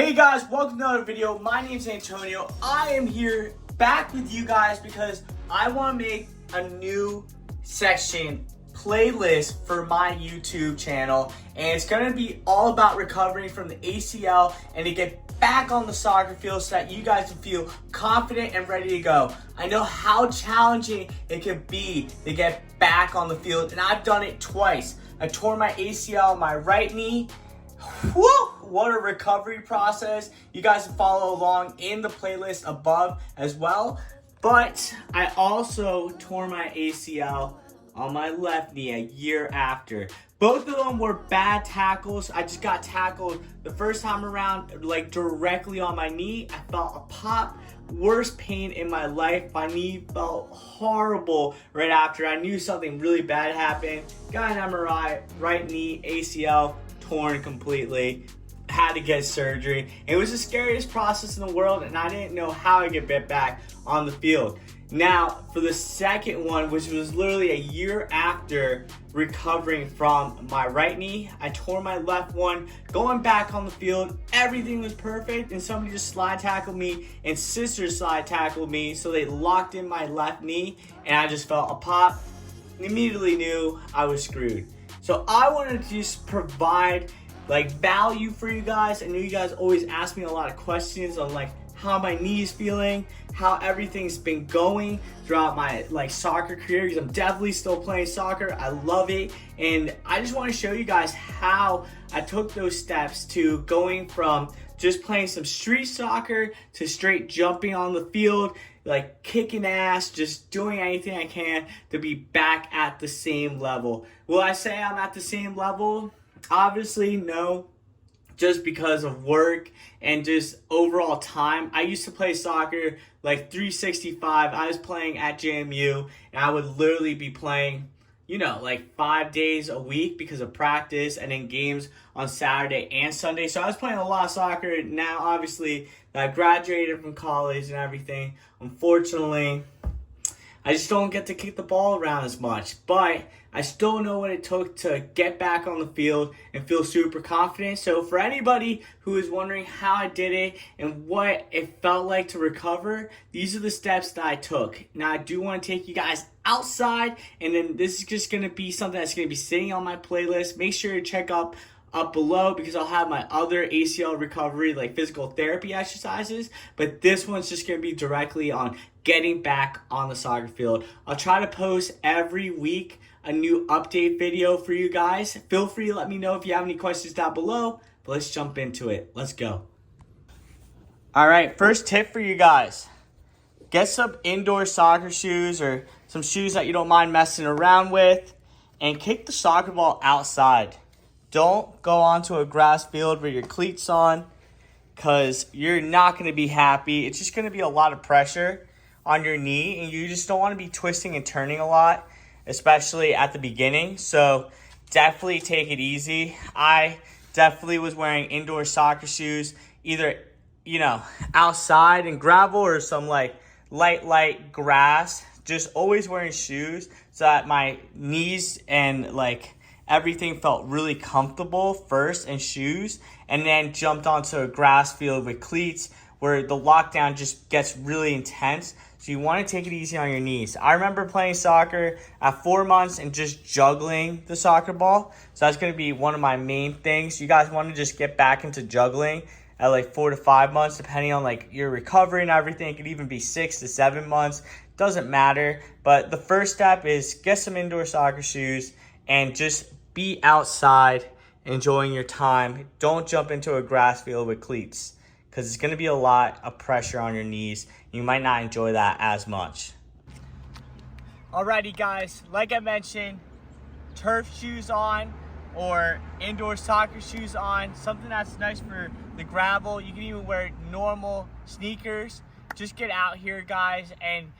Hey guys, welcome to another video. My name's Antonio. I am here back with you guys because I want to make a new section playlist for my YouTube channel, and it's going to be all about recovering from the ACL and to get back on the soccer field so that you guys can feel confident and ready to go. I know how challenging it can be to get back on the field, and I've done it twice. I tore my ACL on my right knee. Woo! What a recovery process. You guys can follow along in the playlist above as well. But I also tore my ACL on my left knee a year after. Both of them were bad tackles. I just got tackled the first time around, like directly on my knee. I felt a pop. Worst pain in my life. My knee felt horrible right after. I knew something really bad happened. Got an MRI, right knee, ACL, torn completely. Had to get surgery. It was the scariest process in the world, and I didn't know how to get back on the field. Now, for the second one, which was literally a year after recovering from my right knee, I tore my left one. Going back on the field, everything was perfect, and somebody just slide tackled me, and sisters slide tackled me, so they locked in my left knee, and I just felt a pop. Immediately knew I was screwed. So I wanted to just provide value for you guys. I know you guys always ask me a lot of questions on how my knee is feeling, how everything's been going throughout my soccer career, because I'm definitely still playing soccer. I love it, and I just want to show you guys how I took those steps to going from just playing some street soccer to straight jumping on the field, kicking ass, just doing anything I can to be back at the same level. Will I say I'm at the same level? Obviously, no, just because of work and just overall time. I used to play soccer 365. I was playing at JMU, and I would literally be playing, 5 days a week because of practice and then games on Saturday and Sunday. So I was playing a lot of soccer. Now, obviously, that I graduated from college and everything, unfortunately, I just don't get to kick the ball around as much. But I still know what it took to get back on the field and feel super confident. So for anybody who is wondering how I did it and what it felt like to recover, these are the steps that I took. Now I do want to take you guys outside, and then this is just going to be something that's going to be sitting on my playlist. Make sure to check up below, because I'll have my other ACL recovery physical therapy exercises, but this one's just going to be directly on getting back on the soccer field. I'll try to post every week a new update video for you guys. Feel free to let me know if you have any questions down below, but let's jump into it. Let's go. All right, first tip for you guys. Get some indoor soccer shoes or some shoes that you don't mind messing around with, and kick the soccer ball outside. Don't go onto a grass field with your cleats on, because you're not going to be happy. It's just going to be a lot of pressure on your knee, and you just don't want to be twisting and turning a lot, especially at the beginning. So definitely take it easy. I definitely was wearing indoor soccer shoes, either, outside in gravel or some light grass. Just always wearing shoes so that my knees and everything felt really comfortable first in shoes, and then jumped onto a grass field with cleats where the lockdown just gets really intense. So you want to take it easy on your knees. I remember playing soccer at 4 months and just juggling the soccer ball. So that's going to be one of my main things. You guys want to just get back into juggling at 4 to 5 months, depending on your recovery and everything. It could even be 6 to 7 months. Doesn't matter. But the first step is get some indoor soccer shoes and just be outside enjoying your time. Don't jump into a grass field with cleats, because it's going to be a lot of pressure on your knees. You might not enjoy that as much. Alrighty guys, like I mentioned, turf shoes on or indoor soccer shoes on, something that's nice for the gravel. You can even wear normal sneakers. Just get out here, guys, and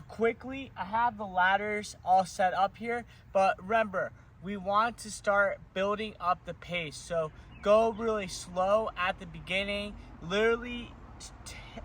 quickly, I have the ladders all set up here, but remember, we want to start building up the pace. So go really slow at the beginning. Literally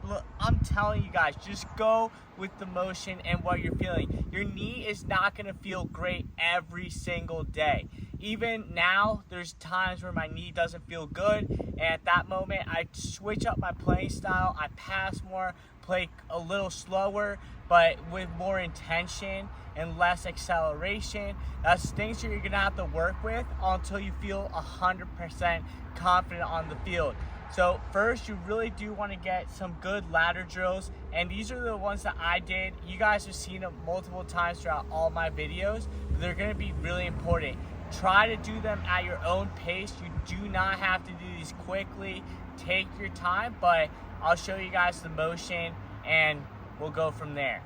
look, I'm telling you guys, just go with the motion and what you're feeling. Your knee is not gonna feel great every single day. Even now, there's times where my knee doesn't feel good, and at that moment, I switch up my playing style. I pass more, play a little slower, but with more intention and less acceleration. That's things that you're gonna have to work with until you feel 100% confident on the field. So first, you really do want to get some good ladder drills, and these are the ones that I did. You guys have seen them multiple times throughout all my videos, but they're going to be really important. Try to do them at your own pace. You do not have to do these quickly. Take your time, but I'll show you guys the motion and we'll go from there.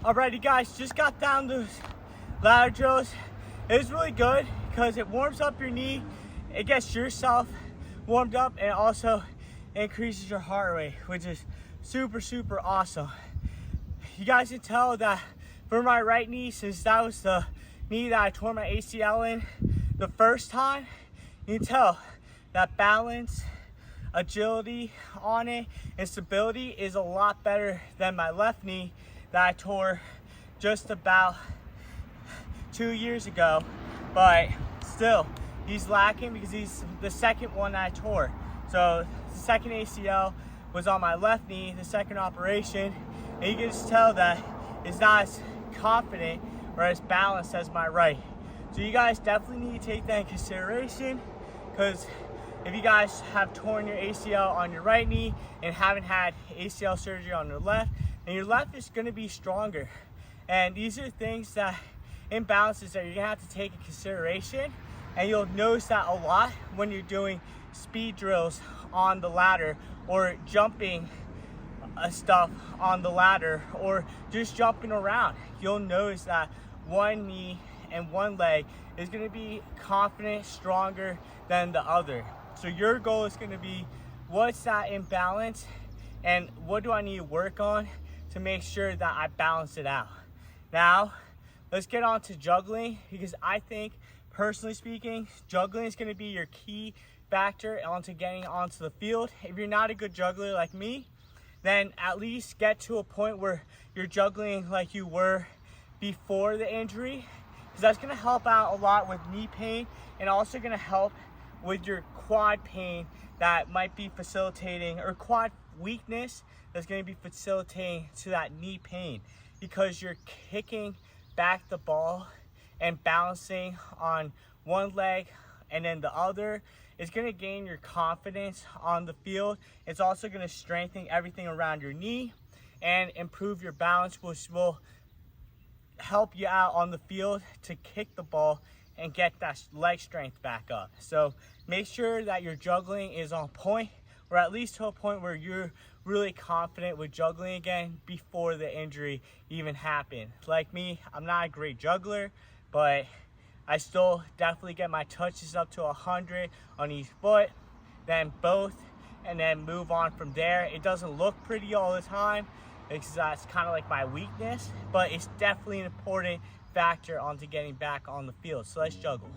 Alrighty guys, just got down those ladder drills. It was really good because it warms up your knee, it gets yourself warmed up, and it also increases your heart rate, which is super awesome. You guys can tell that for my right knee, since that was the knee that I tore my ACL in the first time, you can tell that balance, agility on it, and stability is a lot better than my left knee that I tore just about 2 years ago. But still, he's lacking because he's the second one I tore. So the second ACL was on my left knee, the second operation, and you can just tell that it's not as confident or as balanced as my right. So you guys definitely need to take that in consideration, because if you guys have torn your ACL on your right knee and haven't had ACL surgery on your left, then your left is going to be stronger. And these are things that, imbalances that you're going to have to take in consideration, and you'll notice that a lot when you're doing speed drills on the ladder, or jumping stuff on the ladder, or just jumping around. You'll notice that one knee and one leg is going to be confident, stronger than the other. So your goal is going to be, what's that imbalance and what do I need to work on to make sure that I balance it out. Now let's get on to juggling, because I think, personally speaking, juggling is going to be your key factor onto getting onto the field. If you're not a good juggler like me, then at least get to a point where you're juggling like you were before the injury, because that's going to help out a lot with knee pain, and also going to help with your quad pain that might be facilitating, or quad weakness that's going to be facilitating to that knee pain, because you're kicking back the ball and balancing on one leg and then the other. It's going to gain your confidence on the field. It's also going to strengthen everything around your knee and improve your balance, which will help you out on the field to kick the ball and get that leg strength back up. So make sure that your juggling is on point, or at least to a point where you're really confident with juggling again before the injury even happened. Like me, I'm not a great juggler, but I still definitely get my touches up to 100 on each foot, then both, and then move on from there. It doesn't look pretty all the time, because that's kind of like my weakness, but it's definitely an important factor onto getting back on the field. So let's juggle.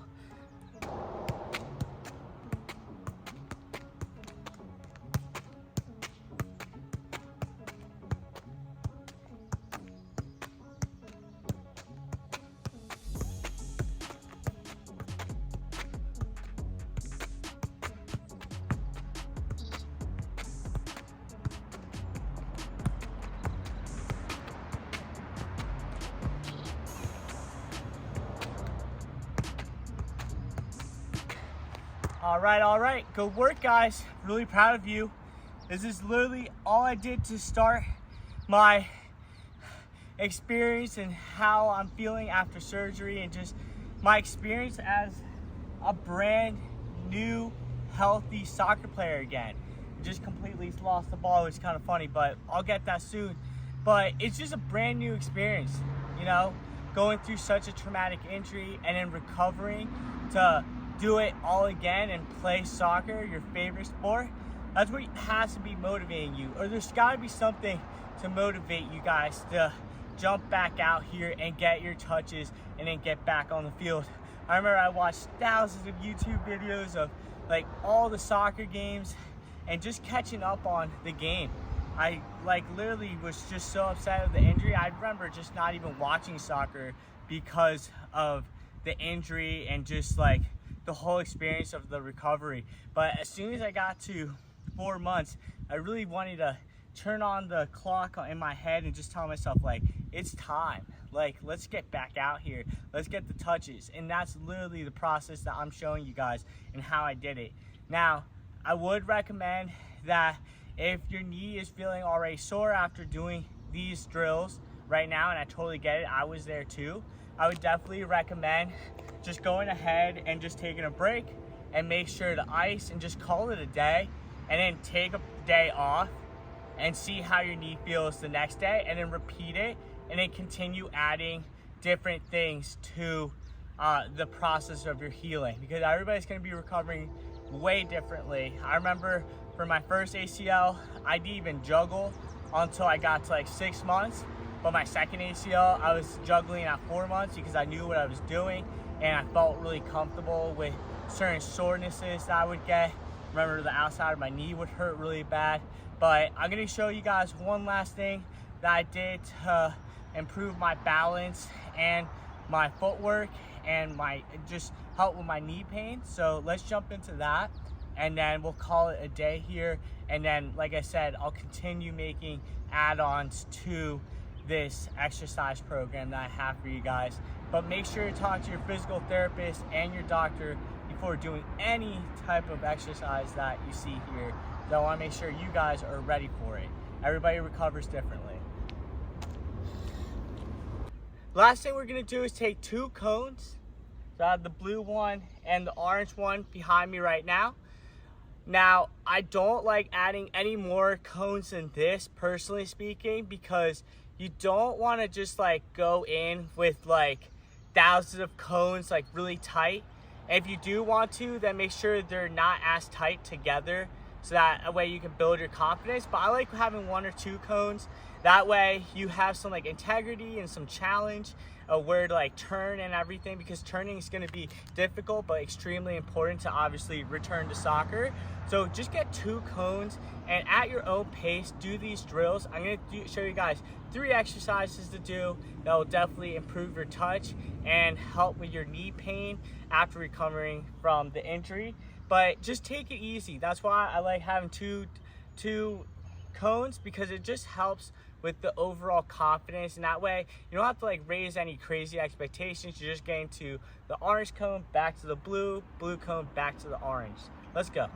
All right, good work guys, really proud of you. This is literally all I did to start my experience and how I'm feeling after surgery, and just my experience as a brand new healthy soccer player again. Just completely lost the ball, which is kind of funny, but I'll get that soon. But it's just a brand new experience, you know, going through such a traumatic injury and then recovering to do it all again and play soccer, your favorite sport. That's what has to be motivating you, or there's got to be something to motivate you guys to jump back out here and get your touches and then get back on the field. I remember I watched thousands of YouTube videos of like all the soccer games and just catching up on the game. I literally was just so upset with the injury. I remember just not even watching soccer because of the injury and just like the whole experience of the recovery. But as soon as I got to 4 months, I really wanted to turn on the clock in my head and just tell myself, like, it's time. Like, let's get back out here. Let's get the touches. And that's literally the process that I'm showing you guys and how I did it. Now, I would recommend that if your knee is feeling already sore after doing these drills right now, and I totally get it, I was there too, I would definitely recommend just going ahead and just taking a break and make sure to ice and just call it a day, and then take a day off and see how your knee feels the next day, and then repeat it and then continue adding different things to the process of your healing, because everybody's going to be recovering way differently. I remember for my first ACL, I didn't even juggle until I got to like 6 months. But my second ACL, I was juggling at 4 months because I knew what I was doing and I felt really comfortable with certain sorenesses that I would get. Remember, the outside of my knee would hurt really bad. But I'm gonna show you guys one last thing that I did to improve my balance and my footwork and my just help with my knee pain. So let's jump into that, and then we'll call it a day here. And then, like I said, I'll continue making add-ons to this exercise program that I have for you guys. But make sure to talk to your physical therapist and your doctor before doing any type of exercise that you see here. So I want to make sure you guys are ready for it. Everybody recovers differently. Last thing we're going to do is take 2 cones. So I have the blue one and the orange one behind me right now. Now, I don't like adding any more cones than this, personally speaking, because you don't want to just like go in with like thousands of cones like really tight. And if you do want to, then make sure they're not as tight together, so that way you can build your confidence. But I like having 1 or 2 cones. That way you have some like integrity and some challenge of where to like turn and everything, because turning is going to be difficult but extremely important to obviously return to soccer. So just get 2 cones and at your own pace do these drills. I'm going to show you guys 3 exercises to do that will definitely improve your touch and help with your knee pain after recovering from the injury. But just take it easy. That's why I like having two cones, because it just helps with the overall confidence, and that way you don't have to like raise any crazy expectations. You're just getting to the orange cone, back to the blue cone, back to the orange. Let's go.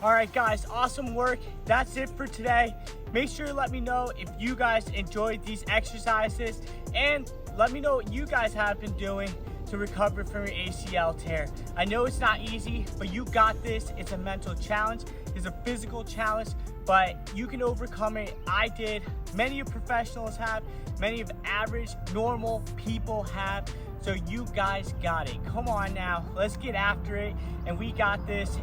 All right, guys, awesome work. That's it for today. Make sure to let me know if you guys enjoyed these exercises, and let me know what you guys have been doing to recover from your ACL tear. I know it's not easy, but you got this. It's a mental challenge, it's a physical challenge, but you can overcome it. I did. Many of professionals have, many of average, normal people have. So you guys got it. Come on now, let's get after it, and we got this.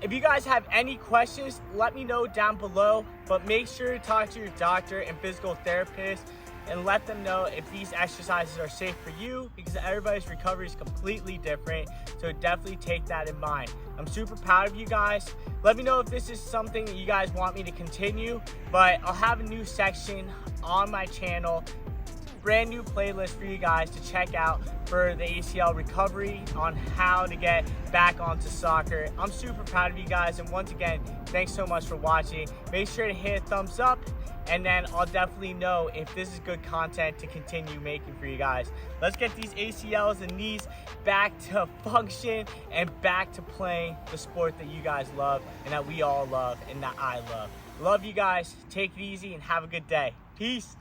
If you guys have any questions, let me know down below, but make sure to talk to your doctor and physical therapist and let them know if these exercises are safe for you, because everybody's recovery is completely different. So definitely take that in mind. I'm super proud of you guys. Let me know if this is something that you guys want me to continue, but I'll have a new section on my channel, brand new playlist for you guys to check out for the ACL recovery, on how to get back onto soccer. I'm super proud of you guys, and once again, thanks so much for watching. Make sure to hit a thumbs up, and then I'll definitely know if this is good content to continue making for you guys. Let's get these ACLs and knees back to function and back to playing the sport that you guys love and that we all love and that I love. Love you guys. Take it easy and have a good day. Peace.